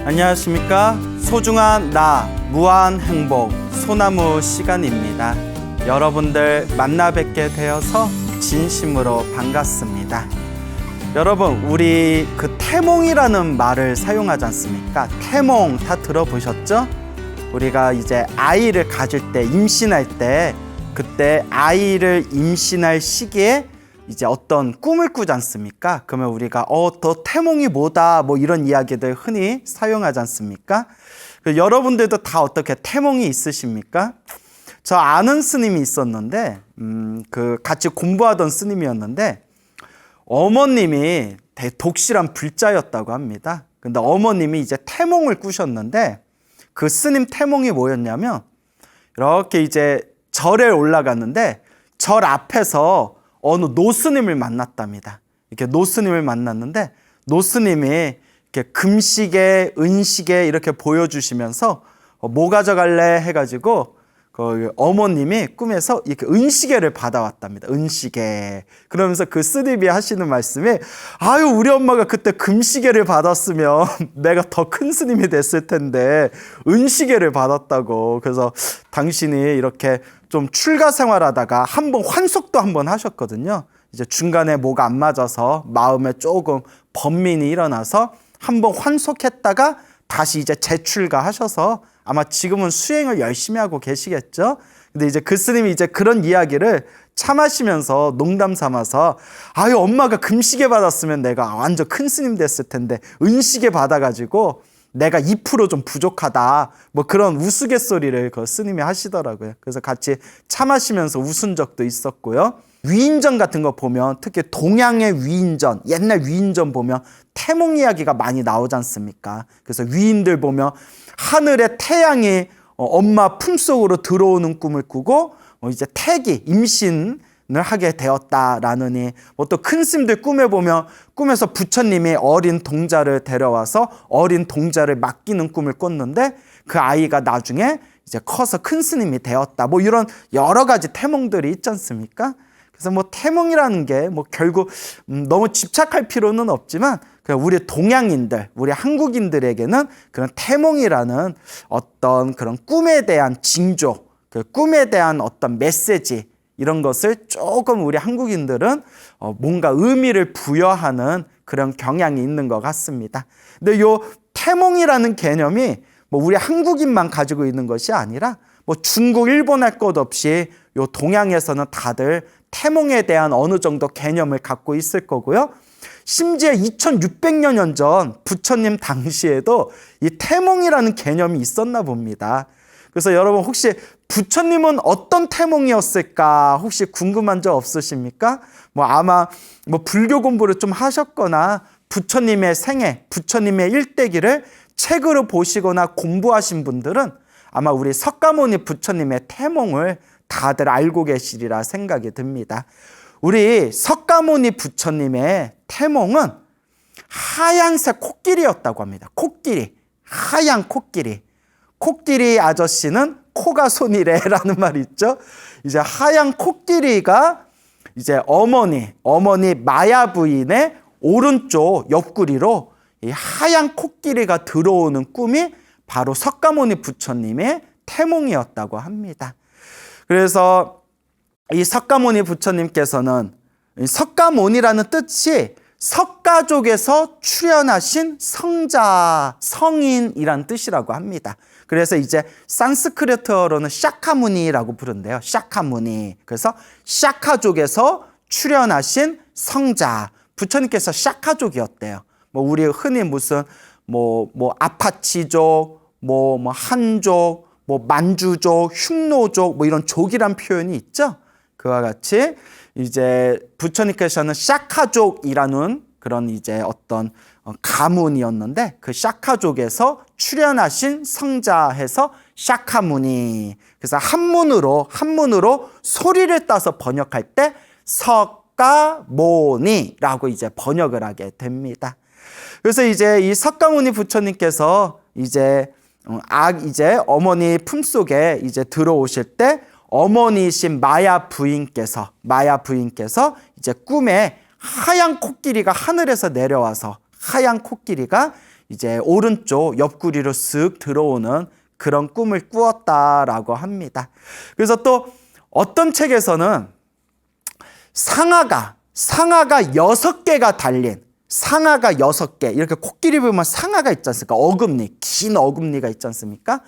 안녕하십니까? 소중한 나, 무한 행복, 소나무 시간입니다. 여러분들 만나 뵙게 되어서 진심으로 반갑습니다. 여러분, 우리 그 태몽이라는 말을 사용하지 않습니까? 태몽 다 들어보셨죠? 우리가 이제 아이를 가질 때, 임신할 때, 그때 아이를 임신할 시기에 이제 어떤 꿈을 꾸지 않습니까? 그러면 우리가 더 태몽이 뭐다 뭐 이런 이야기들 흔히 사용하지 않습니까? 여러분들도 다 어떻게 태몽이 있으십니까? 저 아는 스님이 있었는데 그 같이 공부하던 스님이었는데 어머님이 독실한 불자였다고 합니다. 근데 어머님이 이제 태몽을 꾸셨는데 그 스님 태몽이 뭐였냐면 이렇게 이제 절에 올라갔는데 절 앞에서 어느 노스님을 만났답니다. 이렇게 노스님을 만났는데 노스님이 이렇게 금시계, 은시계 이렇게 보여주시면서 뭐 가져갈래 해가지고 그 어머님이 꿈에서 이렇게 은시계를 받아왔답니다. 은시계. 그러면서 그 스님이 하시는 말씀이 아유 우리 엄마가 그때 금시계를 받았으면 내가 더 큰 스님이 됐을 텐데 은시계를 받았다고. 그래서 당신이 이렇게 좀 출가 생활하다가 한번 환속도 한번 하셨거든요. 이제 중간에 뭐가 안 맞아서 마음에 조금 번민이 일어나서 한번 환속했다가 다시 이제 재출가 하셔서 아마 지금은 수행을 열심히 하고 계시겠죠? 근데 이제 그 스님이 이제 그런 이야기를 참으시면서 농담 삼아서 아유 엄마가 금시계 받았으면 내가 완전 큰 스님 됐을 텐데 은시계 받아가지고 내가 2% 좀 부족하다 뭐 그런 우스갯소리를 그 스님이 하시더라고요. 그래서 같이 참으시면서 웃은 적도 있었고요. 위인전 같은 거 보면 특히 동양의 위인전, 옛날 위인전 보면 태몽 이야기가 많이 나오지 않습니까? 그래서 위인들 보면 하늘에 태양이 엄마 품속으로 들어오는 꿈을 꾸고 이제 태기, 임신을 하게 되었다라느니 또 큰 스님들 꿈에 보면 꿈에서 부처님이 어린 동자를 데려와서 어린 동자를 맡기는 꿈을 꿨는데 그 아이가 나중에 이제 커서 큰 스님이 되었다. 뭐 이런 여러 가지 태몽들이 있지 않습니까? 그래서 뭐 태몽이라는 게 뭐 결국 너무 집착할 필요는 없지만 그냥 우리 동양인들, 우리 한국인들에게는 그런 태몽이라는 어떤 그런 꿈에 대한 징조, 그 꿈에 대한 어떤 메시지 이런 것을 조금 우리 한국인들은 뭔가 의미를 부여하는 그런 경향이 있는 것 같습니다. 근데 요 태몽이라는 개념이 뭐 우리 한국인만 가지고 있는 것이 아니라 뭐 중국, 일본 할 것 없이 요 동양에서는 다들 태몽에 대한 어느 정도 개념을 갖고 있을 거고요. 심지어 2600년 전 부처님 당시에도 이 태몽이라는 개념이 있었나 봅니다. 그래서 여러분 혹시 부처님은 어떤 태몽이었을까 혹시 궁금한 적 없으십니까? 뭐 아마 뭐 불교 공부를 좀 하셨거나 부처님의 생애, 부처님의 일대기를 책으로 보시거나 공부하신 분들은 아마 우리 석가모니 부처님의 태몽을 다들 알고 계시리라 생각이 듭니다. 우리 석가모니 부처님의 태몽은 하얀색 코끼리였다고 합니다. 코끼리, 하얀 코끼리. 코끼리 아저씨는 코가 손이래라는 말이 있죠. 이제 하얀 코끼리가 이제 어머니 마야 부인의 오른쪽 옆구리로 이 하얀 코끼리가 들어오는 꿈이 바로 석가모니 부처님의 태몽이었다고 합니다. 그래서 이 석가모니 부처님께서는 석가모니라는 뜻이 석가족에서 출현하신 성자, 성인이란 뜻이라고 합니다. 그래서 이제 산스크리트어로는 샤카무니라고 부른대요. 샤카무니. 그래서 샤카족에서 출현하신 성자. 부처님께서 샤카족이었대요. 뭐 우리 흔히 무슨 뭐 아파치족, 뭐 한족, 뭐 만주족, 흉노족 뭐 이런 족이란 표현이 있죠. 그와 같이 이제 부처님께서는 샤카족이라는 그런 이제 어떤 가문이었는데 그 샤카족에서 출현하신 성자 해서 샤카무니. 그래서 한문으로 소리를 따서 번역할 때 석가모니라고 이제 번역을 하게 됩니다. 그래서 이제 이 석가모니 부처님께서 이제 어머니 품속에 이제 들어오실 때 어머니이신 마야 부인께서 이제 꿈에 하얀 코끼리가 하늘에서 내려와서 하얀 코끼리가 이제 오른쪽 옆구리로 쓱 들어오는 그런 꿈을 꾸었다라고 합니다. 그래서 또 어떤 책에서는 상아가 6개가 달린 상아가 6개, 이렇게 코끼리 보면 상아가 있지 않습니까? 어금니, 긴 어금니가 있지 않습니까?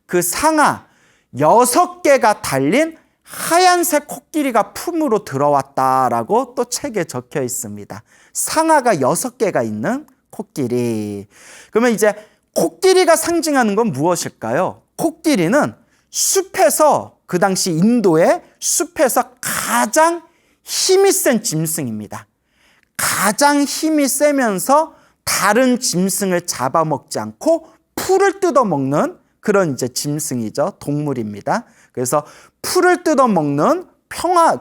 그 상아 6개가 달린 하얀색 코끼리가 품으로 들어왔다라고 또 책에 적혀 있습니다. 상아가 6개가 있는 코끼리. 그러면 이제 코끼리가 상징하는 건 무엇일까요? 코끼리는 숲에서, 그 당시 인도의 숲에서 가장 힘이 센 짐승입니다. 가장 힘이 세면서 다른 짐승을 잡아먹지 않고 풀을 뜯어먹는 그런 이제 짐승이죠. 동물입니다. 그래서 풀을 뜯어먹는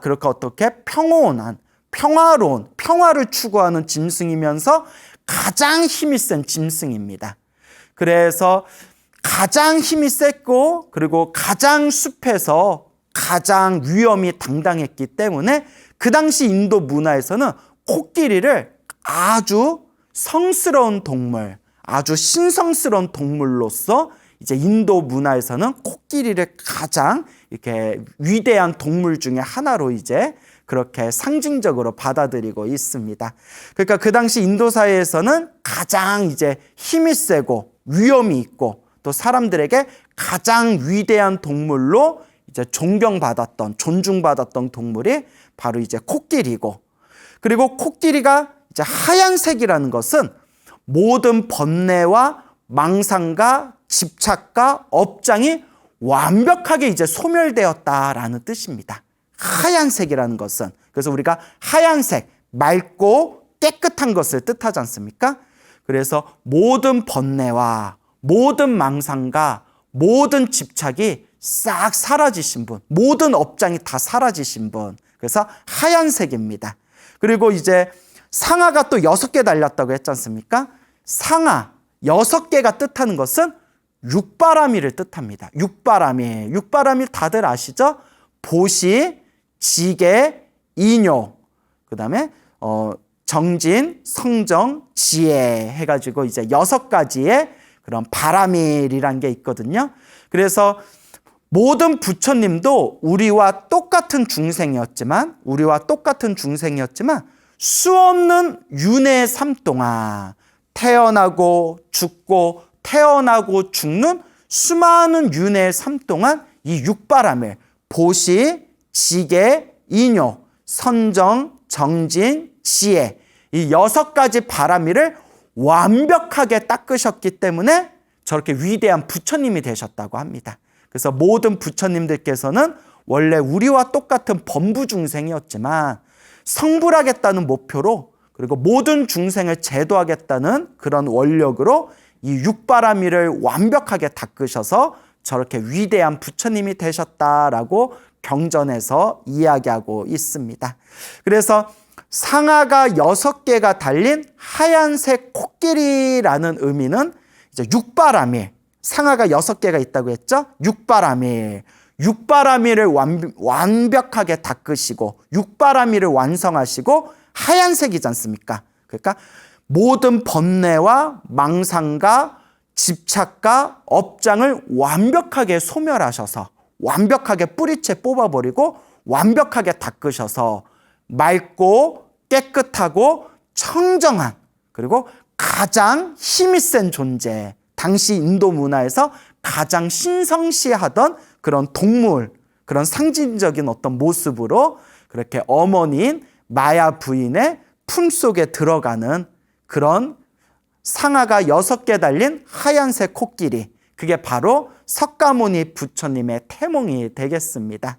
그렇게 어떻게 평화로운, 평화를 추구하는 짐승이면서 가장 힘이 센 짐승입니다. 그래서 가장 힘이 셌고, 그리고 가장 숲에서 가장 위험이 당당했기 때문에 그 당시 인도 문화에서는 코끼리를 아주 성스러운 동물, 아주 신성스러운 동물로서 이제 인도 문화에서는 코끼리를 가장 이렇게 위대한 동물 중에 하나로 이제 그렇게 상징적으로 받아들이고 있습니다. 그러니까 그 당시 인도 사회에서는 가장 이제 힘이 세고 위험이 있고 또 사람들에게 가장 위대한 동물로 이제 존중받았던 동물이 바로 이제 코끼리고, 그리고 코끼리가 이제 하얀색이라는 것은 모든 번뇌와 망상과 집착과 업장이 완벽하게 이제 소멸되었다라는 뜻입니다. 하얀색이라는 것은, 그래서 우리가 하얀색, 맑고 깨끗한 것을 뜻하지 않습니까? 그래서 모든 번뇌와 모든 망상과 모든 집착이 싹 사라지신 분, 모든 업장이 다 사라지신 분, 그래서 하얀색입니다. 그리고 이제 상아가 또 6개 달렸다고 했지 않습니까? 상아 6개가 뜻하는 것은 육바라밀을 뜻합니다. 육바라밀 다들 아시죠? 보시, 지계, 인요, 그 다음에 정진, 성정, 지혜 해가지고 이제 6가지의 그런 바라밀이란 게 있거든요. 그래서 모든 부처님도 우리와 똑같은 중생이었지만 수없는 윤회의 삶 동안 태어나고 죽고 태어나고 죽는 수많은 윤회의 삶 동안 이 육바라밀, 보시, 지계, 인요, 선정, 정진, 지혜, 이 6가지 바라밀을 완벽하게 닦으셨기 때문에 저렇게 위대한 부처님이 되셨다고 합니다. 그래서 모든 부처님들께서는 원래 우리와 똑같은 범부 중생이었지만 성불하겠다는 목표로, 그리고 모든 중생을 제도하겠다는 그런 원력으로 이 육바라밀을 완벽하게 닦으셔서 저렇게 위대한 부처님이 되셨다라고 경전에서 이야기하고 있습니다. 그래서 상아가 6개가 달린 하얀색 코끼리라는 의미는 이제 육바라밀, 상아가 6개가 있다고 했죠? 육바라밀을 완벽하게 닦으시고 육바라밀을 완성하시고 하얀색이지 않습니까? 그러니까 모든 번뇌와 망상과 집착과 업장을 완벽하게 소멸하셔서 완벽하게 뿌리채 뽑아버리고 완벽하게 닦으셔서 맑고 깨끗하고 청정한, 그리고 가장 힘이 센 존재, 당시 인도 문화에서 가장 신성시하던 그런 동물, 그런 상징적인 어떤 모습으로 그렇게 어머니인 마야 부인의 품속에 들어가는 그런 상아가 6개 달린 하얀색 코끼리, 그게 바로 석가모니 부처님의 태몽이 되겠습니다.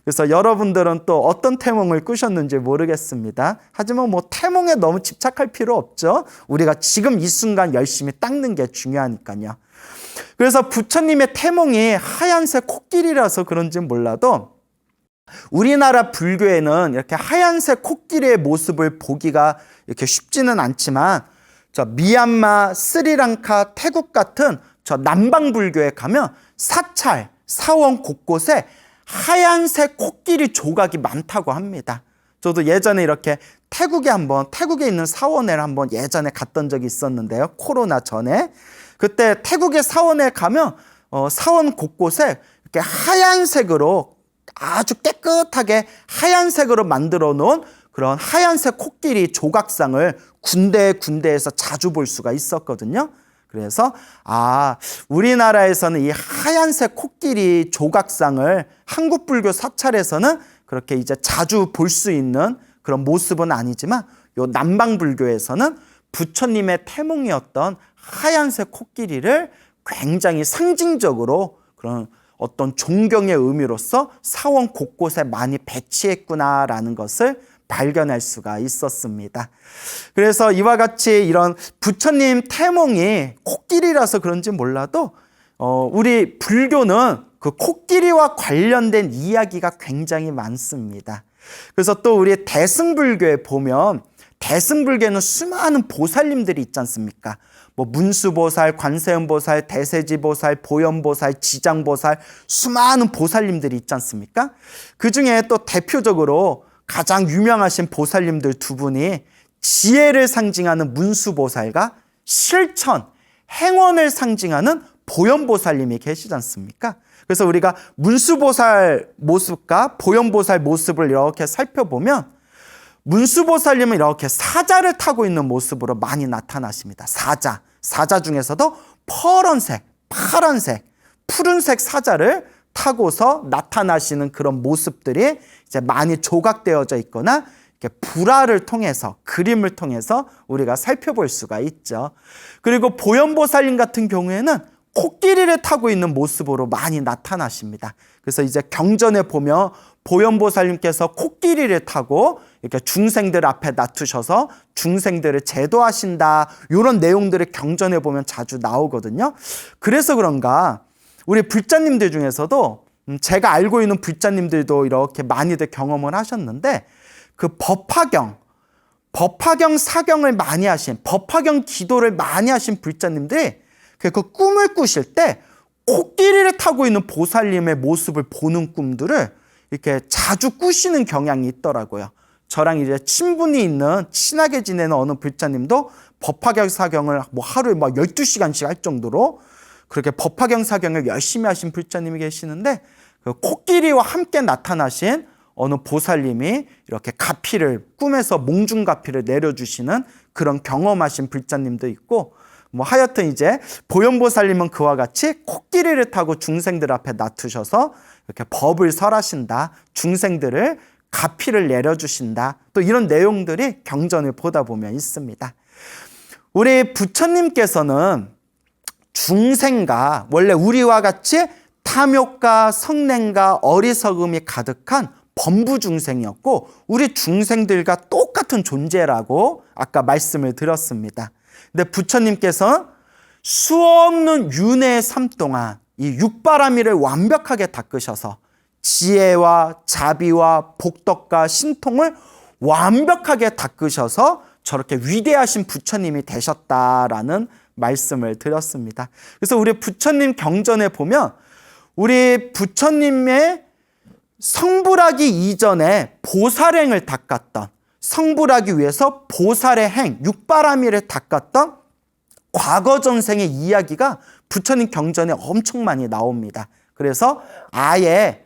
그래서 여러분들은 또 어떤 태몽을 꾸셨는지 모르겠습니다. 하지만 뭐 태몽에 너무 집착할 필요 없죠. 우리가 지금 이 순간 열심히 닦는 게 중요하니까요. 그래서 부처님의 태몽이 하얀색 코끼리라서 그런지 몰라도 우리나라 불교에는 이렇게 하얀색 코끼리의 모습을 보기가 이렇게 쉽지는 않지만 저 미얀마, 스리랑카, 태국 같은 저 남방 불교에 가면 사찰, 사원 곳곳에 하얀색 코끼리 조각이 많다고 합니다. 저도 예전에 이렇게 태국에 있는 사원회를 한번 예전에 갔던 적이 있었는데요. 코로나 전에. 그때 태국의 사원에 가면 사원 곳곳에 이렇게 하얀색으로 아주 깨끗하게 하얀색으로 만들어 놓은 그런 하얀색 코끼리 조각상을 군데에서 자주 볼 수가 있었거든요. 그래서 우리나라에서는 이 하얀색 코끼리 조각상을 한국 불교 사찰에서는 그렇게 이제 자주 볼 수 있는 그런 모습은 아니지만 요 남방 불교에서는 부처님의 태몽이었던 하얀색 코끼리를 굉장히 상징적으로 그런 어떤 존경의 의미로서 사원 곳곳에 많이 배치했구나라는 것을 발견할 수가 있었습니다. 그래서 이와 같이 이런 부처님 태몽이 코끼리라서 그런지 몰라도 우리 불교는 그 코끼리와 관련된 이야기가 굉장히 많습니다. 그래서 또 우리 대승불교에 보면 대승불교는 수많은 보살님들이 있지 않습니까? 뭐 문수보살, 관세음보살, 대세지보살, 보현보살, 지장보살 수많은 보살님들이 있지 않습니까? 그 중에 또 대표적으로 가장 유명하신 보살님들 두 분이 지혜를 상징하는 문수보살과 실천, 행원을 상징하는 보현보살님이 계시지 않습니까? 그래서 우리가 문수보살 모습과 보현보살 모습을 이렇게 살펴보면 문수보살님은 이렇게 사자를 타고 있는 모습으로 많이 나타나십니다. 사자 중에서도 파란색, 푸른색 사자를 타고서 나타나시는 그런 모습들이 이제 많이 조각되어져 있거나 이렇게 불화를 통해서 그림을 통해서 우리가 살펴볼 수가 있죠. 그리고 보현보살님 같은 경우에는 코끼리를 타고 있는 모습으로 많이 나타나십니다. 그래서 이제 경전에 보면 보현보살님께서 코끼리를 타고 이렇게 중생들 앞에 놔두셔서 중생들을 제도하신다, 이런 내용들을 경전에 보면 자주 나오거든요. 그래서 그런가 우리 불자님들 중에서도 제가 알고 있는 불자님들도 이렇게 많이들 경험을 하셨는데 그 법화경 사경을 많이 하신, 법화경 기도를 많이 하신 불자님들이 그 꿈을 꾸실 때 코끼리를 타고 있는 보살님의 모습을 보는 꿈들을 이렇게 자주 꾸시는 경향이 있더라고요. 저랑 이제 친분이 있는 친하게 지내는 어느 불자님도 법화경 사경을 뭐 하루에 막 12시간씩 할 정도로 그렇게 법화경 사경을 열심히 하신 불자님이 계시는데 그 코끼리와 함께 나타나신 어느 보살님이 이렇게 가피를 꿈에서 몽중가피를 내려주시는 그런 경험하신 불자님도 있고 뭐 하여튼 이제 보현보살님은 그와 같이 코끼리를 타고 중생들 앞에 놔두셔서 이렇게 법을 설하신다, 중생들을 가피를 내려주신다, 또 이런 내용들이 경전을 보다 보면 있습니다. 우리 부처님께서는 중생과 원래 우리와 같이 탐욕과 성냄과 어리석음이 가득한 범부 중생이었고 우리 중생들과 똑같은 존재라고 아까 말씀을 드렸습니다. 근데 부처님께서 수없는 윤회의 삶 동안 이 육바라밀을 완벽하게 닦으셔서 지혜와 자비와 복덕과 신통을 완벽하게 닦으셔서 저렇게 위대하신 부처님이 되셨다라는 말씀을 드렸습니다. 그래서 우리 부처님 경전에 보면 우리 부처님의 성불하기 이전에 보살행을 닦았던, 성불하기 위해서 보살의 행, 육바라밀을 닦았던 과거 전생의 이야기가 부처님 경전에 엄청 많이 나옵니다. 그래서 아예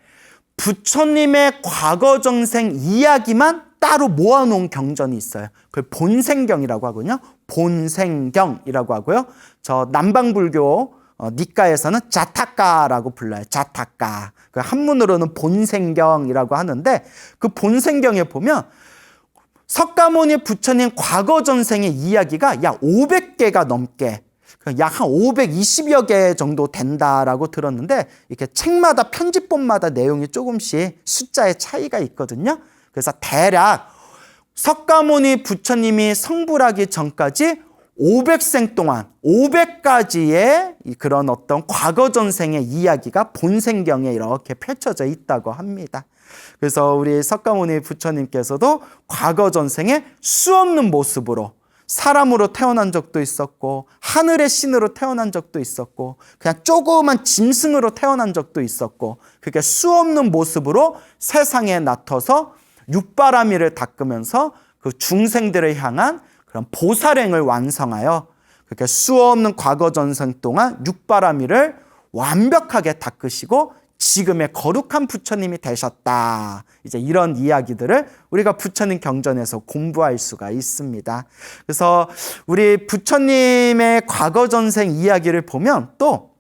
부처님의 과거 전생 이야기만 따로 모아놓은 경전이 있어요. 그걸 본생경이라고 하거든요. 본생경이라고 하고요. 저 남방불교 니까에서는 자타카라고 불러요. 자타카. 그 한문으로는 본생경이라고 하는데 그 본생경에 보면 석가모니 부처님 과거 전생의 이야기가 약 500개가 넘게, 약 한 520여 개 정도 된다라고 들었는데 이렇게 책마다 편집본마다 내용이 조금씩 숫자의 차이가 있거든요. 그래서 대략 석가모니 부처님이 성불하기 전까지 500생 동안 500가지의 그런 어떤 과거 전생의 이야기가 본생경에 이렇게 펼쳐져 있다고 합니다. 그래서 우리 석가모니 부처님께서도 과거 전생에 수없는 모습으로 사람으로 태어난 적도 있었고 하늘의 신으로 태어난 적도 있었고 그냥 조그만 짐승으로 태어난 적도 있었고 그렇게 수없는 모습으로 세상에 나타서 육바라밀을 닦으면서 그 중생들을 향한 그런 보살행을 완성하여 그렇게 수없는 과거 전생 동안 육바라밀을 완벽하게 닦으시고 지금의 거룩한 부처님이 되셨다. 이제 이런 이야기들을 우리가 부처님 경전에서 공부할 수가 있습니다. 그래서 우리 부처님의 과거 전생 이야기를 보면 또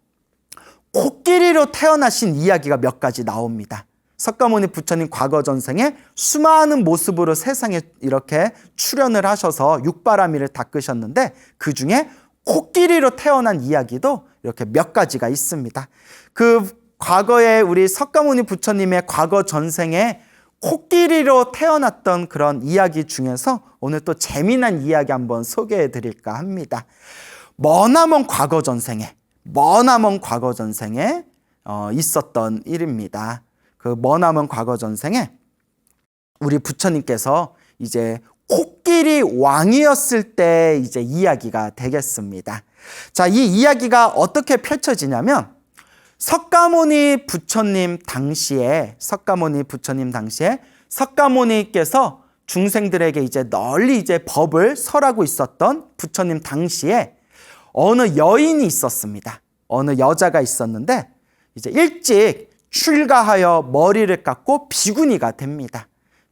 코끼리로 태어나신 이야기가 몇 가지 나옵니다. 석가모니 부처님 과거 전생에 수많은 모습으로 세상에 이렇게 출현을 하셔서 육바라밀을 닦으셨는데 그 중에 코끼리로 태어난 이야기도 이렇게 몇 가지가 있습니다. 그 과거에 우리 석가모니 부처님의 과거 전생에 코끼리로 태어났던 그런 이야기 중에서 오늘 또 재미난 이야기 한번 소개해 드릴까 합니다. 머나먼 과거 전생에 있었던 일입니다. 그 머나먼 과거 전생에 우리 부처님께서 이제 코끼리 왕이었을 때 이제 이야기가 되겠습니다. 자, 이 이야기가 어떻게 펼쳐지냐면 석가모니 부처님 당시에 석가모니께서 중생들에게 이제 널리 이제 법을 설하고 있었던 부처님 당시에 어느 여인이 있었습니다. 어느 여자가 있었는데 이제 일찍 출가하여 머리를 깎고 비구니가 됩니다.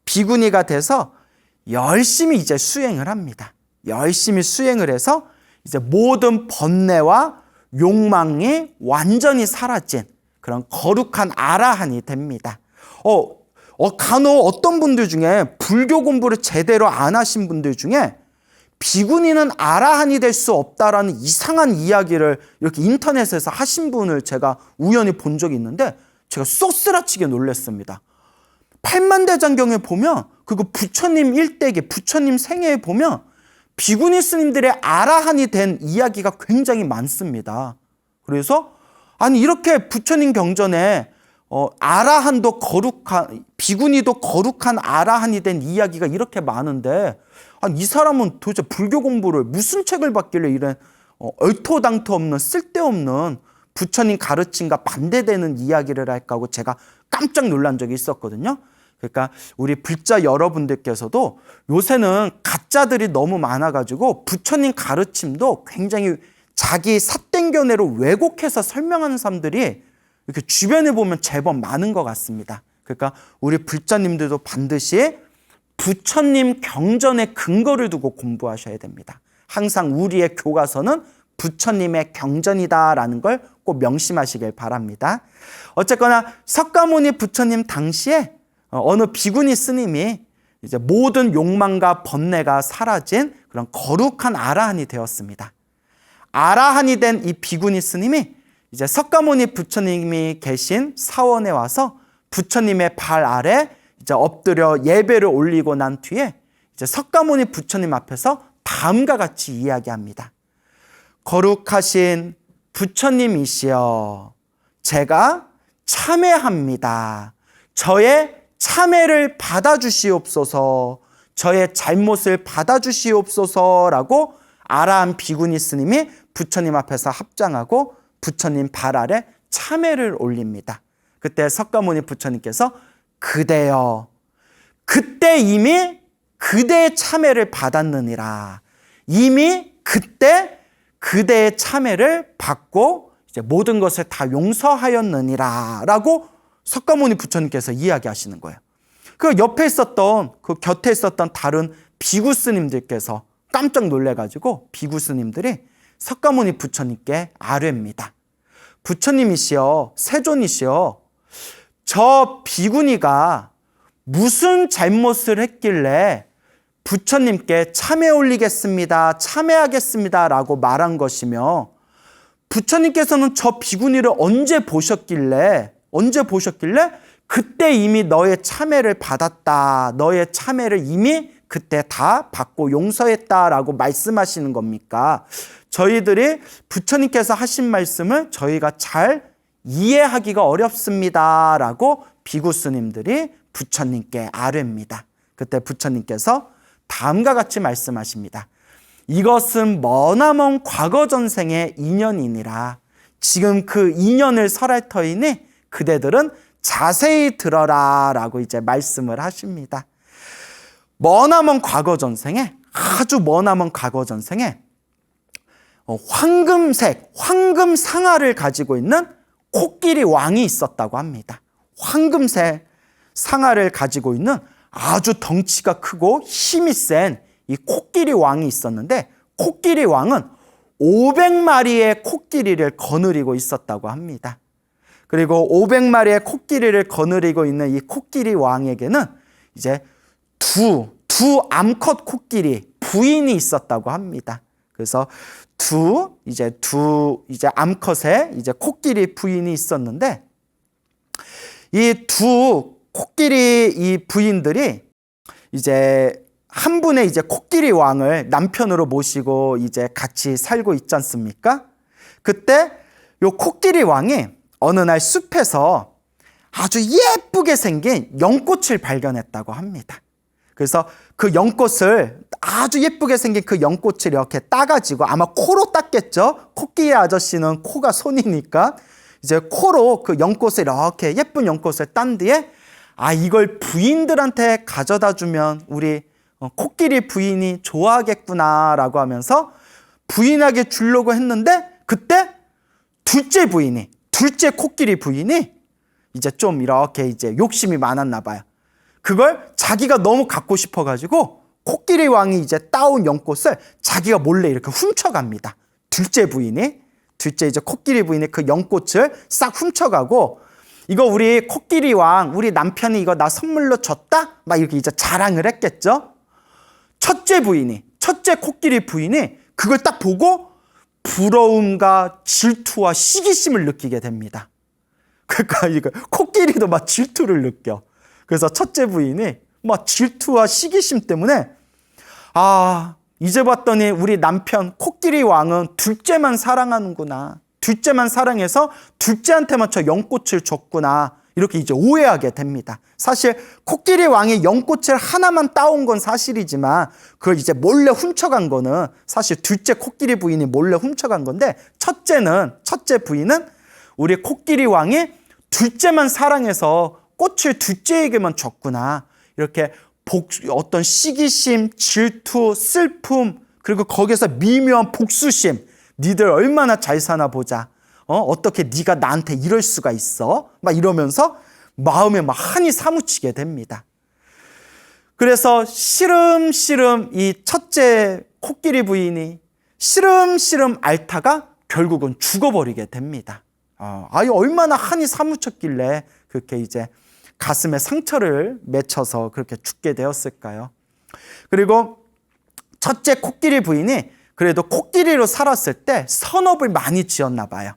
비구니가 돼서 열심히 이제 수행을 합니다. 열심히 수행을 해서 이제 모든 번뇌와 욕망이 완전히 사라진 그런 거룩한 아라한이 됩니다. 간혹 어떤 분들 중에 불교 공부를 제대로 안 하신 분들 중에 비구니는 아라한이 될 수 없다라는 이상한 이야기를 이렇게 인터넷에서 하신 분을 제가 우연히 본 적이 있는데 제가 쏘스라치게 놀랐습니다. 팔만대장경에 보면 그거 부처님 일대기, 부처님 생애에 보면 비구니 스님들의 아라한이 된 이야기가 굉장히 많습니다. 그래서 아니 이렇게 부처님 경전에 아라한도 거룩한, 비구니도 거룩한 아라한이 된 이야기가 이렇게 많은데 아니 이 사람은 도대체 불교 공부를 무슨 책을 봤길래 이런 얼토당토 없는 쓸데없는 부처님 가르침과 반대되는 이야기를 할까 하고 제가 깜짝 놀란 적이 있었거든요. 그러니까 우리 불자 여러분들께서도 요새는 가짜들이 너무 많아가지고 부처님 가르침도 굉장히 자기 삿된 견해로 왜곡해서 설명하는 사람들이 이렇게 주변에 보면 제법 많은 것 같습니다. 그러니까 우리 불자님들도 반드시 부처님 경전에 근거를 두고 공부하셔야 됩니다. 항상 우리의 교과서는 부처님의 경전이다라는 걸 꼭 명심하시길 바랍니다. 어쨌거나 석가모니 부처님 당시에 어느 비구니 스님이 이제 모든 욕망과 번뇌가 사라진 그런 거룩한 아라한이 되었습니다. 아라한이 된 이 비구니 스님이 이제 석가모니 부처님이 계신 사원에 와서 부처님의 발 아래 이제 엎드려 예배를 올리고 난 뒤에 이제 석가모니 부처님 앞에서 다음과 같이 이야기합니다. 거룩하신 부처님이시여, 제가 참회합니다. 저의 참회를 받아주시옵소서, 저의 잘못을 받아주시옵소서라고 아라한 비구니 스님이 부처님 앞에서 합장하고 부처님 발 아래 참회를 올립니다. 그때 석가모니 부처님께서 그대여, 그때 이미 그대의 참회를 받았느니라. 이미 그때 그대의 참회를 받고 이제 모든 것을 다 용서하였느니라 라고 석가모니 부처님께서 이야기하시는 거예요. 그 옆에 있었던, 그 곁에 있었던 다른 비구 스님들께서 깜짝 놀래가지고 비구 스님들이 석가모니 부처님께 아뢰입니다. 부처님이시여, 세존이시여, 저 비구니가 무슨 잘못을 했길래 부처님께 참회 올리겠습니다, 참회하겠습니다 라고 말한 것이며, 부처님께서는 저 비구니를 언제 보셨길래 그때 이미 너의 참회를 받았다, 너의 참회를 이미 그때 다 받고 용서했다라고 말씀하시는 겁니까? 저희들이 부처님께서 하신 말씀을 저희가 잘 이해하기가 어렵습니다 라고 비구 스님들이 부처님께 아뢰입니다. 그때 부처님께서 다음과 같이 말씀하십니다. 이것은 머나먼 과거 전생의 인연이니라. 지금 그 인연을 설할 터이니 그대들은 자세히 들어라 라고 이제 말씀을 하십니다. 머나먼 과거 전생에, 아주 머나먼 과거 전생에 황금색, 황금 상아를 가지고 있는 코끼리 왕이 있었다고 합니다. 황금색 상아를 가지고 있는 아주 덩치가 크고 힘이 센 이 코끼리 왕이 있었는데, 코끼리 왕은 500마리의 코끼리를 거느리고 있었다고 합니다. 그리고 500마리의 코끼리를 거느리고 있는 이 코끼리 왕에게는 이제 두 암컷 코끼리 부인이 있었다고 합니다. 그래서 두 암컷의 이제 코끼리 부인이 있었는데, 이 두 코끼리 이 부인들이 이제 한 분의 이제 코끼리 왕을 남편으로 모시고 이제 같이 살고 있지 않습니까? 그때 요 코끼리 왕이 어느 날 숲에서 아주 예쁘게 생긴 연꽃을 발견했다고 합니다. 그래서 그 연꽃을, 아주 예쁘게 생긴 그 연꽃을 이렇게 따가지고, 아마 코로 땄겠죠? 코끼리 아저씨는 코가 손이니까 이제 코로 그 연꽃을, 이렇게 예쁜 연꽃을 딴 뒤에, 이걸 부인들한테 가져다 주면 우리 코끼리 부인이 좋아하겠구나라고 하면서 부인에게 주려고 했는데, 그때 둘째 코끼리 부인이 이제 좀 이렇게 이제 욕심이 많았나 봐요. 그걸 자기가 너무 갖고 싶어가지고 코끼리 왕이 이제 따온 연꽃을 자기가 몰래 이렇게 훔쳐갑니다. 둘째 이제 코끼리 부인이 그 연꽃을 싹 훔쳐가고, 이거 우리 코끼리 왕, 우리 남편이 이거 나 선물로 줬다? 막 이렇게 이제 자랑을 했겠죠? 첫째 코끼리 부인이 그걸 딱 보고 부러움과 질투와 시기심을 느끼게 됩니다. 그러니까 이거 코끼리도 막 질투를 느껴. 그래서 첫째 부인이 막 질투와 시기심 때문에, 이제 봤더니 우리 남편 코끼리 왕은 둘째만 사랑하는구나. 둘째만 사랑해서 둘째한테만 저 연꽃을 줬구나. 이렇게 이제 오해하게 됩니다. 사실 코끼리 왕이 연꽃을 하나만 따온 건 사실이지만, 그걸 이제 몰래 훔쳐간 거는 사실 둘째 코끼리 부인이 몰래 훔쳐간 건데, 첫째 부인은 우리 코끼리 왕이 둘째만 사랑해서 꽃을 둘째에게만 줬구나. 이렇게 어떤 시기심, 질투, 슬픔, 그리고 거기서 미묘한 복수심, 니들 얼마나 잘 사나 보자. 어떻게 네가 나한테 이럴 수가 있어? 막 이러면서 마음에 막 한이 사무치게 됩니다. 그래서 시름시름 이 첫째 코끼리 부인이 시름시름 앓다가 결국은 죽어버리게 됩니다. 얼마나 한이 사무쳤길래 그렇게 이제 가슴에 상처를 맺혀서 그렇게 죽게 되었을까요? 그리고 첫째 코끼리 부인이 그래도 코끼리로 살았을 때 선업을 많이 지었나 봐요.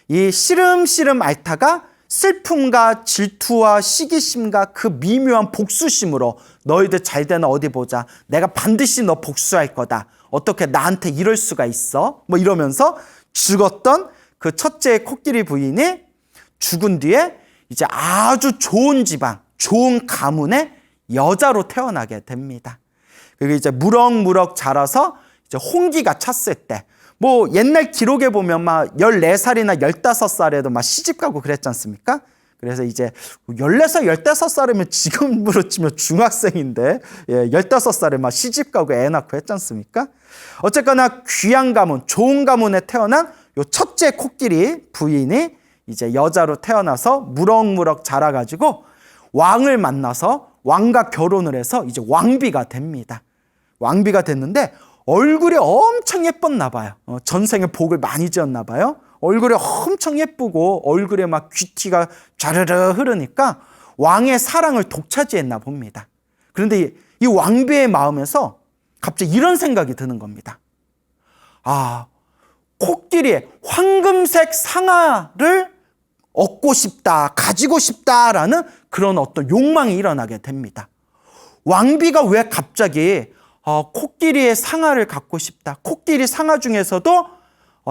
이 시름시름 앓다가 슬픔과 질투와 시기심과 그 미묘한 복수심으로, 너희들 잘 되나 어디 보자, 내가 반드시 너 복수할 거다, 어떻게 나한테 이럴 수가 있어? 뭐 이러면서 죽었던 그 첫째 코끼리 부인이 죽은 뒤에 이제 아주 좋은 집안, 좋은 가문의 여자로 태어나게 됩니다. 그리고 이제 무럭무럭 자라서 이제 홍기가 찼을 때, 뭐 옛날 기록에 보면 막 14살이나 15살에도 막 시집 가고 그랬지 않습니까? 그래서 이제 14살, 15살이면 지금으로 치면 중학생인데, 15살에 막 시집 가고 애 낳고 했지 않습니까? 어쨌거나 귀한 가문, 좋은 가문에 태어난 요 첫째 코끼리 부인이 이제 여자로 태어나서 무럭무럭 자라가지고 왕을 만나서 왕과 결혼을 해서 이제 왕비가 됩니다. 왕비가 됐는데 얼굴이 엄청 예뻤나 봐요. 전생에 복을 많이 지었나 봐요. 얼굴이 엄청 예쁘고 얼굴에 막 귀티가 좌르르 흐르니까 왕의 사랑을 독차지했나 봅니다. 그런데 이 왕비의 마음에서 갑자기 이런 생각이 드는 겁니다. 코끼리의 황금색 상아를 얻고 싶다, 가지고 싶다라는 그런 어떤 욕망이 일어나게 됩니다. 왕비가 왜 갑자기 코끼리의 상아를 갖고 싶다, 코끼리 상아 중에서도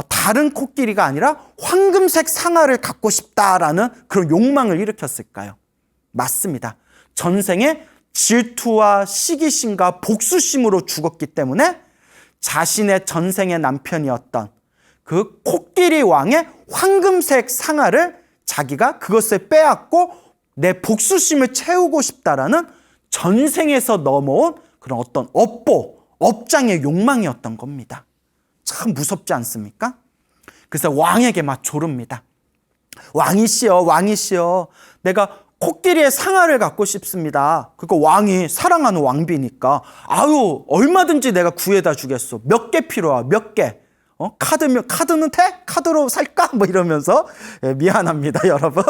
다른 코끼리가 아니라 황금색 상아를 갖고 싶다라는 그런 욕망을 일으켰을까요? 맞습니다. 전생에 질투와 시기심과 복수심으로 죽었기 때문에 자신의 전생의 남편이었던 그 코끼리 왕의 황금색 상아를 자기가 그것을 빼앗고 내 복수심을 채우고 싶다라는 전생에서 넘어온 그런 어떤 업장의 욕망이었던 겁니다. 참 무섭지 않습니까? 그래서 왕에게 막 조릅니다. 왕이시여, 내가 코끼리의 상아를 갖고 싶습니다. 그러니까 왕이 사랑하는 왕비니까 얼마든지 내가 구해다 주겠어. 몇 개 필요하? 몇 개? 카드는 돼? 카드로 살까? 뭐 이러면서 미안합니다, 여러분.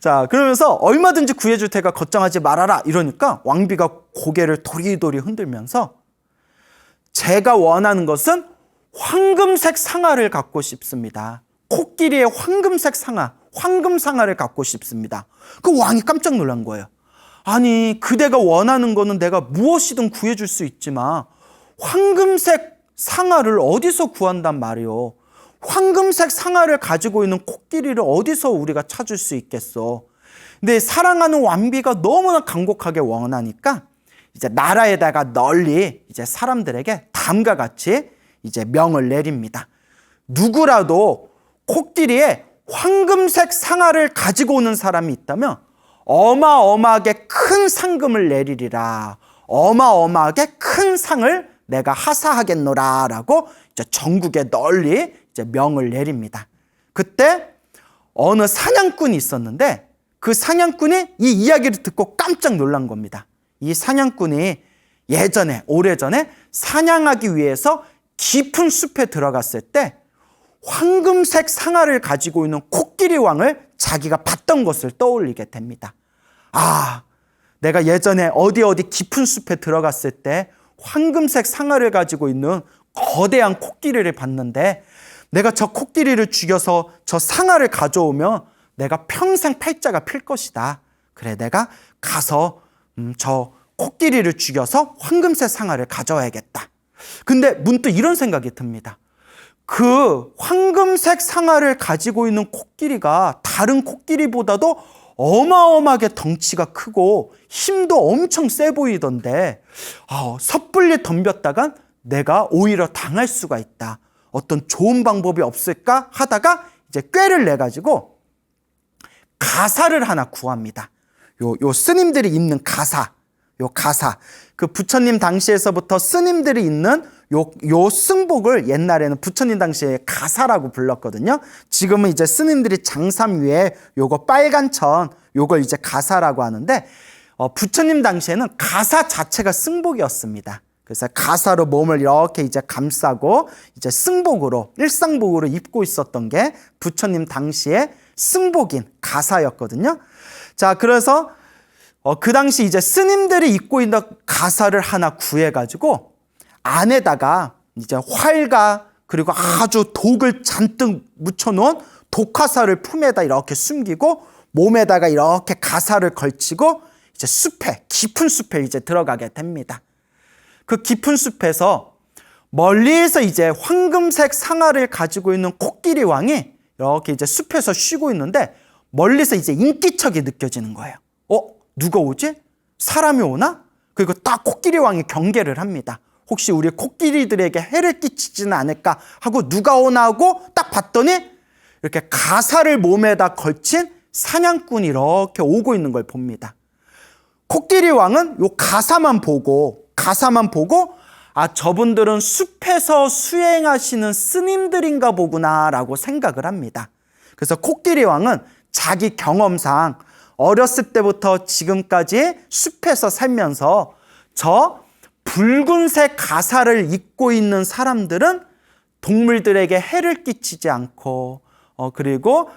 자, 그러면서 얼마든지 구해줄 테니까 걱정하지 말아라 이러니까 왕비가 고개를 도리도리 흔들면서 제가 원하는 것은 황금색 상아를 갖고 싶습니다. 코끼리의 황금색 상아, 황금 상아를 갖고 싶습니다. 그 왕이 깜짝 놀란 거예요. 아니, 그대가 원하는 거는 내가 무엇이든 구해줄 수 있지만 황금색 상아를 어디서 구한단 말이요. 황금색 상아를 가지고 있는 코끼리를 어디서 우리가 찾을 수 있겠어. 근데 사랑하는 왕비가 너무나 간곡하게 원하니까 이제 나라에다가 널리 이제 사람들에게 다음과 같이 이제 명을 내립니다. 누구라도 코끼리의 황금색 상아를 가지고 오는 사람이 있다면 어마어마하게 큰 상금을 내리리라. 어마어마하게 큰 상을 내가 하사하겠노라 라고 이제 전국에 널리 이제 명을 내립니다. 그때 어느 사냥꾼이 있었는데 그 사냥꾼이 이 이야기를 듣고 깜짝 놀란 겁니다. 이 사냥꾼이 오래전에 사냥하기 위해서 깊은 숲에 들어갔을 때 황금색 상아를 가지고 있는 코끼리 왕을 자기가 봤던 것을 떠올리게 됩니다. 내가 예전에 어디 깊은 숲에 들어갔을 때 황금색 상아를 가지고 있는 거대한 코끼리를 봤는데 내가 저 코끼리를 죽여서 저 상아를 가져오면 내가 평생 팔자가 필 것이다. 그래, 내가 가서 저 코끼리를 죽여서 황금색 상아를 가져와야겠다. 근데 문득 이런 생각이 듭니다. 그 황금색 상아를 가지고 있는 코끼리가 다른 코끼리보다도 어마어마하게 덩치가 크고 힘도 엄청 세 보이던데 섣불리 덤볐다간 내가 오히려 당할 수가 있다. 어떤 좋은 방법이 없을까 하다가 이제 꾀를 내가지고 가사를 하나 구합니다. 요 스님들이 입는 가사. 그 부처님 당시에서부터 스님들이 입는 요 승복을 옛날에는 부처님 당시에 가사라고 불렀거든요. 지금은 이제 스님들이 장삼 위에 요거 빨간 천, 요걸 이제 가사라고 하는데 부처님 당시에는 가사 자체가 승복이었습니다. 그래서 가사로 몸을 이렇게 이제 감싸고 이제 승복으로 일상복으로 입고 있었던 게 부처님 당시에 승복인 가사였거든요. 자, 그래서 그 당시 이제 스님들이 입고 있는 가사를 하나 구해가지고 안에다가 이제 활과 그리고 아주 독을 잔뜩 묻혀놓은 독화살을 품에다 이렇게 숨기고 몸에다가 이렇게 가사를 걸치고 이제 깊은 숲에 이제 들어가게 됩니다. 그 깊은 숲에서 멀리에서 이제 황금색 상아를 가지고 있는 코끼리 왕이 이렇게 이제 숲에서 쉬고 있는데 멀리서 이제 인기척이 느껴지는 거예요. 누가 오지? 사람이 오나? 그리고 딱 코끼리 왕이 경계를 합니다. 혹시 우리 코끼리들에게 해를 끼치지는 않을까 하고 누가 오나 하고 딱 봤더니 이렇게 가사를 몸에다 걸친 사냥꾼이 이렇게 오고 있는 걸 봅니다. 코끼리 왕은 요 가사만 보고 저분들은 숲에서 수행하시는 스님들인가 보구나 라고 생각을 합니다. 그래서 코끼리 왕은 자기 경험상 어렸을 때부터 지금까지 숲에서 살면서 저 붉은색 가사를 입고 있는 사람들은 동물들에게 해를 끼치지 않고 그리고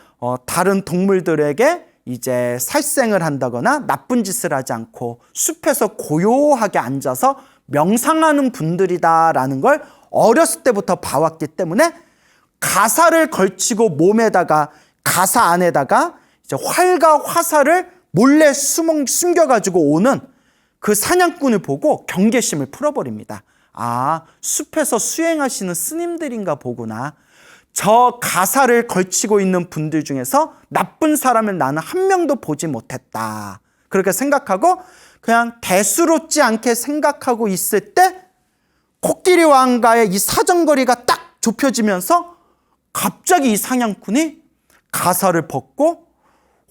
다른 동물들에게 이제 살생을 한다거나 나쁜 짓을 하지 않고 숲에서 고요하게 앉아서 명상하는 분들이다라는 걸 어렸을 때부터 봐왔기 때문에 가사를 걸치고 몸에다가 가사 안에다가 이제 활과 화살을 몰래 숨겨가지고 오는 그 사냥꾼을 보고 경계심을 풀어버립니다. 숲에서 수행하시는 스님들인가 보구나. 저 가사를 걸치고 있는 분들 중에서 나쁜 사람을 나는 한 명도 보지 못했다. 그렇게 생각하고 그냥 대수롭지 않게 생각하고 있을 때 코끼리 왕과의 이 사정거리가 딱 좁혀지면서 갑자기 이 사냥꾼이 가사를 벗고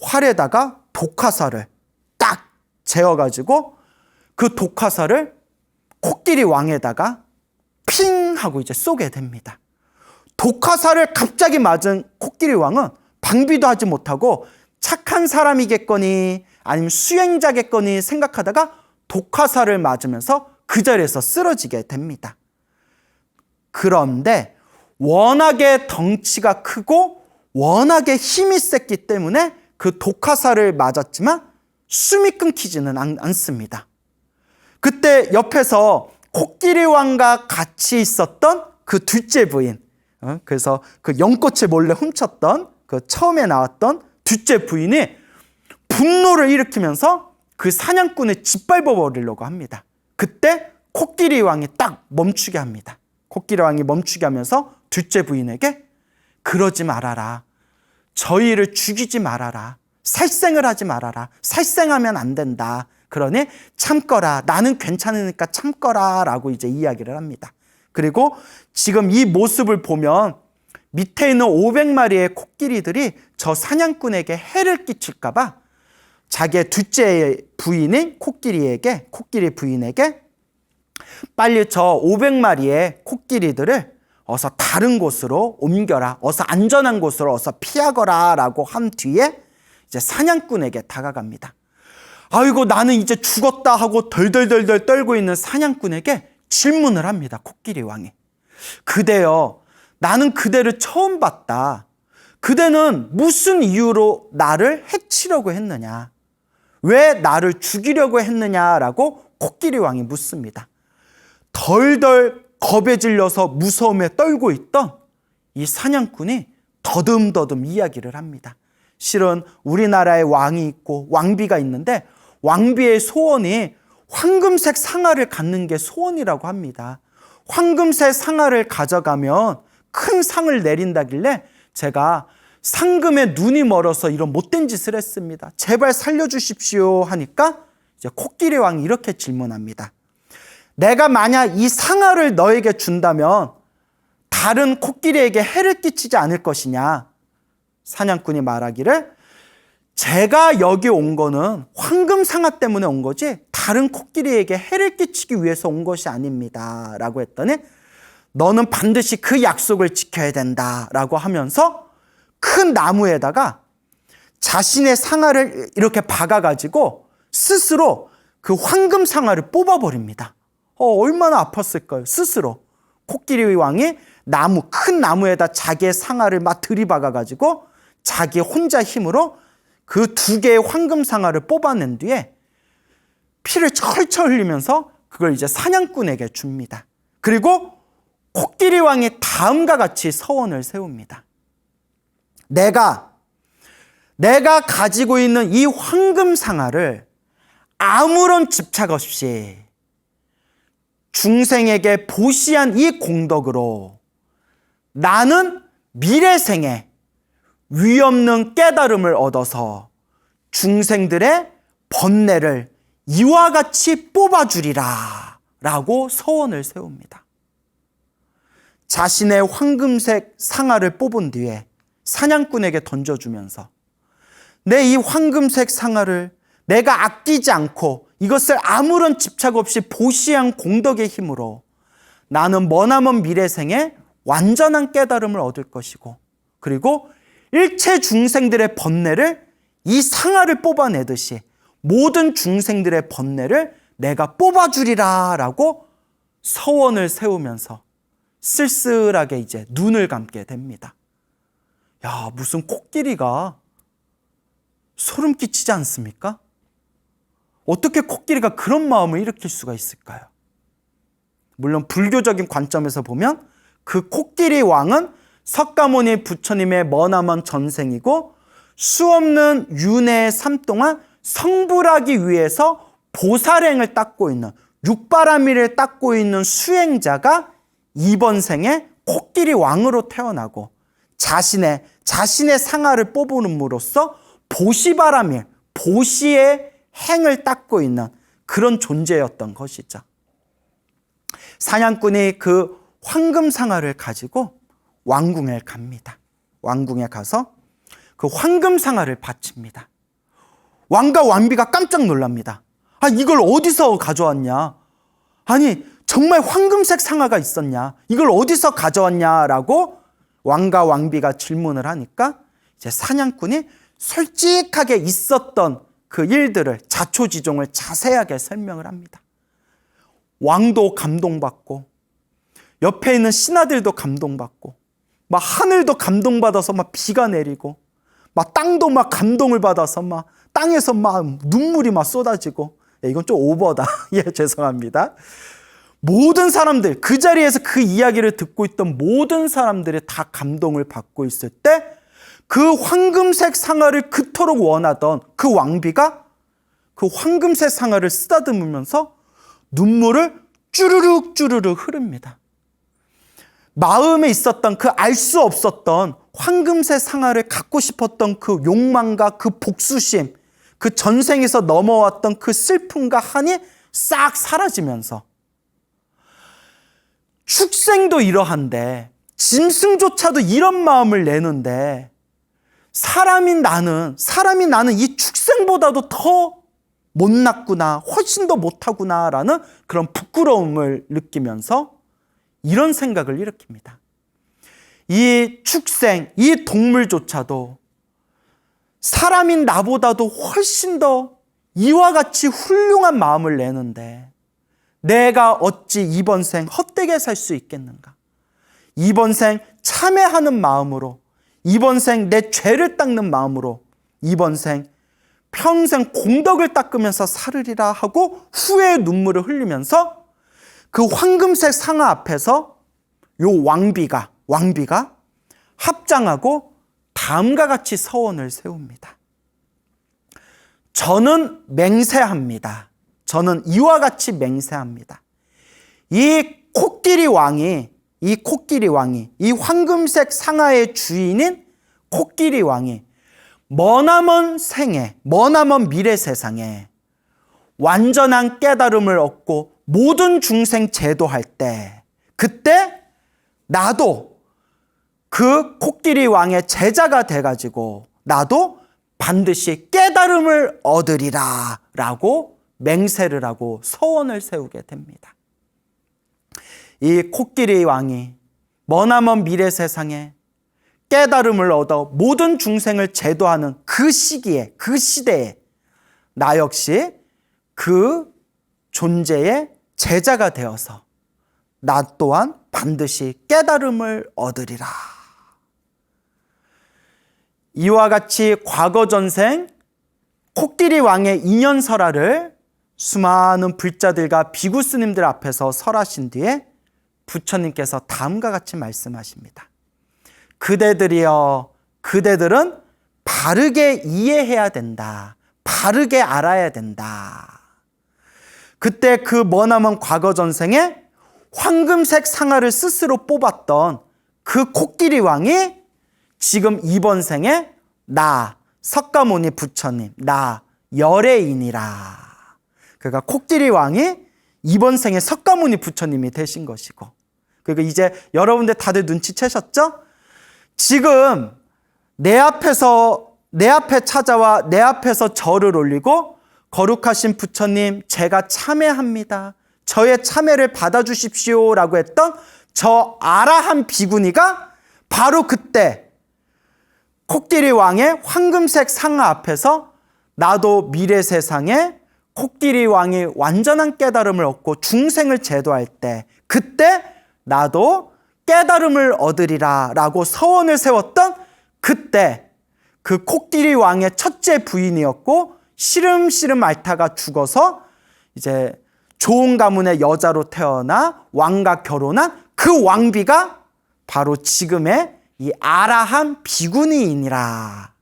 활에다가 독화살을 딱 재어가지고 그 독화살을 코끼리 왕에다가 핑 하고 이제 쏘게 됩니다. 독화살을 갑자기 맞은 코끼리 왕은 방비도 하지 못하고 착한 사람이겠거니 아니면 수행자겠거니 생각하다가 독화살을 맞으면서 그 자리에서 쓰러지게 됩니다. 그런데 워낙에 덩치가 크고 워낙에 힘이 셌기 때문에 그 독화살을 맞았지만 숨이 끊기지는 않습니다. 그때 옆에서 코끼리 왕과 같이 있었던 그 둘째 부인, 그래서 그 연꽃을 몰래 훔쳤던 그 처음에 나왔던 둘째 부인이 분노를 일으키면서 그 사냥꾼을 짓밟아 버리려고 합니다. 그때 코끼리 왕이 딱 멈추게 합니다. 코끼리 왕이 멈추게 하면서 둘째 부인에게 그러지 말아라. 저희를 죽이지 말아라. 살생을 하지 말아라. 살생하면 안 된다. 그러니 참거라. 나는 괜찮으니까 참거라. 라고 이제 이야기를 합니다. 그리고 지금 이 모습을 보면 밑에 있는 500마리의 코끼리들이 저 사냥꾼에게 해를 끼칠까 봐 자기의 둘째 부인인 코끼리 부인에게 빨리 저 500마리의 코끼리들을 어서 다른 곳으로 옮겨라. 어서 안전한 곳으로 어서 피하거라. 라고 한 뒤에 이제 사냥꾼에게 다가갑니다. 아이고 나는 이제 죽었다 하고 덜덜덜덜 떨고 있는 사냥꾼에게 질문을 합니다. 코끼리 왕이. 그대여, 나는 그대를 처음 봤다. 그대는 무슨 이유로 나를 해치려고 했느냐? 왜 나를 죽이려고 했느냐라고 코끼리 왕이 묻습니다. 덜덜 겁에 질려서 무서움에 떨고 있던 이 사냥꾼이 더듬더듬 이야기를 합니다. 실은 우리나라에 왕이 있고 왕비가 있는데 왕비의 소원이 황금색 상아를 갖는 게 소원이라고 합니다. 황금색 상아를 가져가면 큰 상을 내린다길래 제가 상금에 눈이 멀어서 이런 못된 짓을 했습니다. 제발 살려주십시오 하니까 이제 코끼리 왕이 이렇게 질문합니다. 내가 만약 이 상아를 너에게 준다면 다른 코끼리에게 해를 끼치지 않을 것이냐? 사냥꾼이 말하기를 제가 여기 온 거는 황금 상아 때문에 온 거지 다른 코끼리에게 해를 끼치기 위해서 온 것이 아닙니다. 라고 했더니 너는 반드시 그 약속을 지켜야 된다. 라고 하면서 큰 나무에다가 자신의 상아를 이렇게 박아가지고 스스로 그 황금 상아를 뽑아버립니다. 얼마나 아팠을까요? 스스로. 코끼리 왕이 큰 나무에다 자기의 상아를 막 들이박아가지고 자기 혼자 힘으로 그 2개의 황금 상아를 뽑아낸 뒤에 피를 철철 흘리면서 그걸 이제 사냥꾼에게 줍니다. 그리고 코끼리 왕이 다음과 같이 서원을 세웁니다. 내가 가지고 있는 이 황금 상아를 아무런 집착 없이 중생에게 보시한 이 공덕으로 나는 미래생에 위없는 깨달음을 얻어서 중생들의 번뇌를 이와 같이 뽑아주리라 라고 서원을 세웁니다. 자신의 황금색 상아를 뽑은 뒤에 사냥꾼에게 던져주면서 내 이 황금색 상아를 내가 아끼지 않고 이것을 아무런 집착 없이 보시한 공덕의 힘으로 나는 머나먼 미래생에 완전한 깨달음을 얻을 것이고 그리고 일체 중생들의 번뇌를 이 상아를 뽑아내듯이 모든 중생들의 번뇌를 내가 뽑아주리라 라고 서원을 세우면서 쓸쓸하게 이제 눈을 감게 됩니다. 야, 무슨 코끼리가 소름 끼치지 않습니까? 어떻게 코끼리가 그런 마음을 일으킬 수가 있을까요? 물론 불교적인 관점에서 보면 그 코끼리 왕은 석가모니 부처님의 머나먼 전생이고 수없는 윤회의 삶 동안 성불하기 위해서 보살행을 닦고 있는 육바라밀을 닦고 있는 수행자가 이번 생에 코끼리 왕으로 태어나고 자신의 상아를 뽑음으로써 보시바라밀, 보시의 행을 닦고 있는 그런 존재였던 것이죠. 사냥꾼이 그 황금 상아를 가지고 왕궁에 갑니다. 왕궁에 가서 그 황금 상아를 바칩니다. 왕과 왕비가 깜짝 놀랍니다. 이걸 어디서 가져왔냐? 아니, 정말 황금색 상아가 있었냐? 이걸 어디서 가져왔냐라고 왕과 왕비가 질문을 하니까 이제 사냥꾼이 솔직하게 있었던 그 일들을 자초지종을 자세하게 설명을 합니다. 왕도 감동받고 옆에 있는 신하들도 감동받고 막 하늘도 감동받아서 막 비가 내리고 막 땅도 막 감동을 받아서 막 땅에서 막 눈물이 막 쏟아지고, 이건 좀 오버다. 예, 죄송합니다. 모든 사람들, 그 자리에서 그 이야기를 듣고 있던 모든 사람들이 다 감동을 받고 있을 때 그 황금색 상아를 그토록 원하던 그 왕비가 그 황금색 상아를 쓰다듬으면서 눈물을 쭈르륵 흐릅니다. 마음에 있었던 그 알 수 없었던 황금색 상아를 갖고 싶었던 그 욕망과 그 복수심, 그 전생에서 넘어왔던 그 슬픔과 한이 싹 사라지면서 축생도 이러한데 짐승조차도 이런 마음을 내는데 사람이 나는 이 축생보다도 더 못났구나, 훨씬 더 못하구나라는 그런 부끄러움을 느끼면서 이런 생각을 일으킵니다. 이 축생, 이 동물조차도 사람인 나보다도 훨씬 더 이와 같이 훌륭한 마음을 내는데 내가 어찌 이번 생 헛되게 살 수 있겠는가? 이번 생 참회하는 마음으로, 이번 생 내 죄를 닦는 마음으로, 이번 생 평생 공덕을 닦으면서 살으리라 하고 후회의 눈물을 흘리면서 그 황금색 상아 앞에서 요 왕비가 합장하고 다음과 같이 서원을 세웁니다. 저는 맹세합니다. 저는 이와 같이 맹세합니다. 이 코끼리 왕이, 이 황금색 상아의 주인인 코끼리 왕이 머나먼 생에, 머나먼 미래 세상에 완전한 깨달음을 얻고 모든 중생 제도할 때, 그때 나도 그 코끼리 왕의 제자가 돼가지고 나도 반드시 깨달음을 얻으리라 라고 맹세를 하고 서원을 세우게 됩니다. 이 코끼리 왕이 머나먼 미래 세상에 깨달음을 얻어 모든 중생을 제도하는 그 시기에, 그 시대에 나 역시 그 존재의 제자가 되어서 나 또한 반드시 깨달음을 얻으리라. 이와 같이 과거 전생 코끼리 왕의 인연설화를 수많은 불자들과 비구 스님들 앞에서 설하신 뒤에 부처님께서 다음과 같이 말씀하십니다. 그대들이여, 그대들은 바르게 이해해야 된다. 바르게 알아야 된다. 그때 그 머나먼 과거 전생에 황금색 상아를 스스로 뽑았던 그 코끼리 왕이 지금 이번 생에 나 석가모니 부처님, 나 열애인이라. 그러니까 코끼리 왕이 이번 생에 석가모니 부처님이 되신 것이고, 그러니까 이제 여러분들 다들 눈치채셨죠? 지금 내 앞에 찾아와 내 앞에서 절을 올리고 거룩하신 부처님, 제가 참회합니다. 저의 참회를 받아주십시오 라고 했던 저 아라한 비구니가 바로 그때 코끼리 왕의 황금색 상아 앞에서 나도 미래 세상에 코끼리 왕이 완전한 깨달음을 얻고 중생을 제도할 때, 그때 나도 깨달음을 얻으리라 라고 서원을 세웠던 그때 그 코끼리 왕의 첫째 부인이었고 시름시름 앓다가 죽어서 이제 좋은 가문의 여자로 태어나 왕과 결혼한 그 왕비가 바로 지금의 이 아라한 비구니이니라.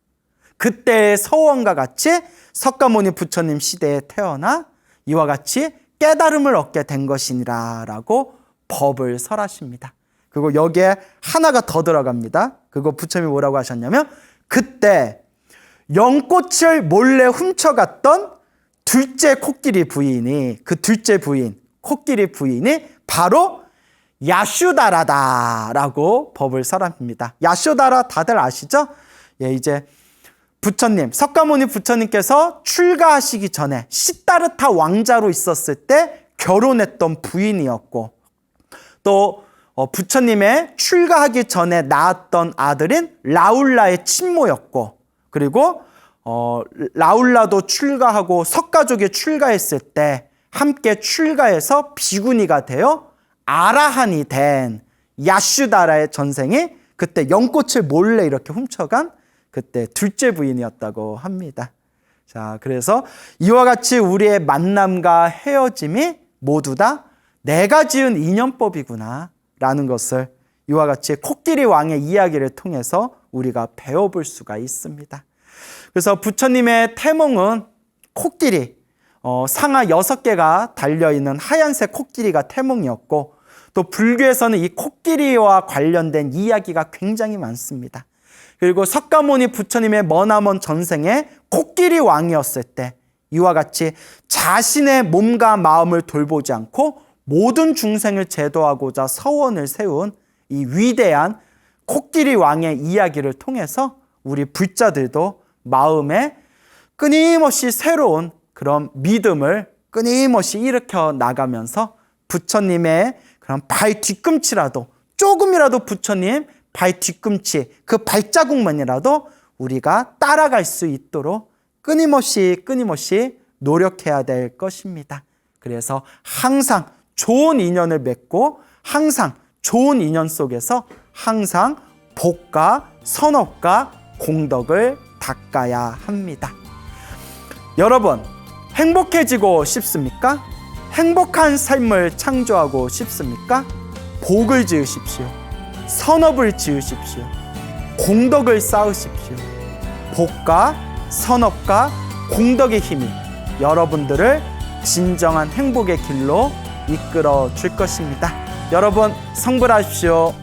그때의 서원과 같이 석가모니 부처님 시대에 태어나 이와 같이 깨달음을 얻게 된 것이니라 라고 법을 설하십니다. 그리고 여기에 하나가 더 들어갑니다. 그거 부처님이 뭐라고 하셨냐면, 그때 연꽃을 몰래 훔쳐갔던 둘째 코끼리 부인이, 그 둘째 부인, 코끼리 부인이 바로 야쇼다라다라고 법을 설합니다. 야쇼다라 다들 아시죠? 예, 이제 부처님, 석가모니 부처님께서 출가하시기 전에 시다르타 왕자로 있었을 때 결혼했던 부인이었고, 또 부처님의 출가하기 전에 낳았던 아들인 라울라의 친모였고, 그리고 라울라도 출가하고 석가족이 출가했을 때 함께 출가해서 비구니가 되어 아라한이 된 야슈다라의 전생이 그때 연꽃을 몰래 이렇게 훔쳐간 그때 둘째 부인이었다고 합니다. 자, 그래서 이와 같이 우리의 만남과 헤어짐이 모두 다 내가 지은 인연법이구나 라는 것을 이와 같이 코끼리 왕의 이야기를 통해서 우리가 배워볼 수가 있습니다. 그래서 부처님의 태몽은 코끼리, 상하 6개가 달려있는 하얀색 코끼리가 태몽이었고, 또 불교에서는 이 코끼리와 관련된 이야기가 굉장히 많습니다. 그리고 석가모니 부처님의 머나먼 전생에 코끼리 왕이었을 때 이와 같이 자신의 몸과 마음을 돌보지 않고 모든 중생을 제도하고자 서원을 세운 이 위대한 코끼리 왕의 이야기를 통해서 우리 불자들도 마음에 끊임없이 새로운 그런 믿음을 끊임없이 일으켜 나가면서 부처님의 그런 발 뒤꿈치라도, 조금이라도 부처님 발 뒤꿈치, 그 발자국만이라도 우리가 따라갈 수 있도록 끊임없이 노력해야 될 것입니다. 그래서 항상 좋은 인연을 맺고 항상 좋은 인연 속에서 항상 복과 선업과 공덕을 닦아야 합니다. 여러분, 행복해지고 싶습니까? 행복한 삶을 창조하고 싶습니까? 복을 지으십시오. 선업을 지으십시오. 공덕을 쌓으십시오. 복과 선업과 공덕의 힘이 여러분들을 진정한 행복의 길로 이끌어 줄 것입니다. 여러분, 성불하십시오.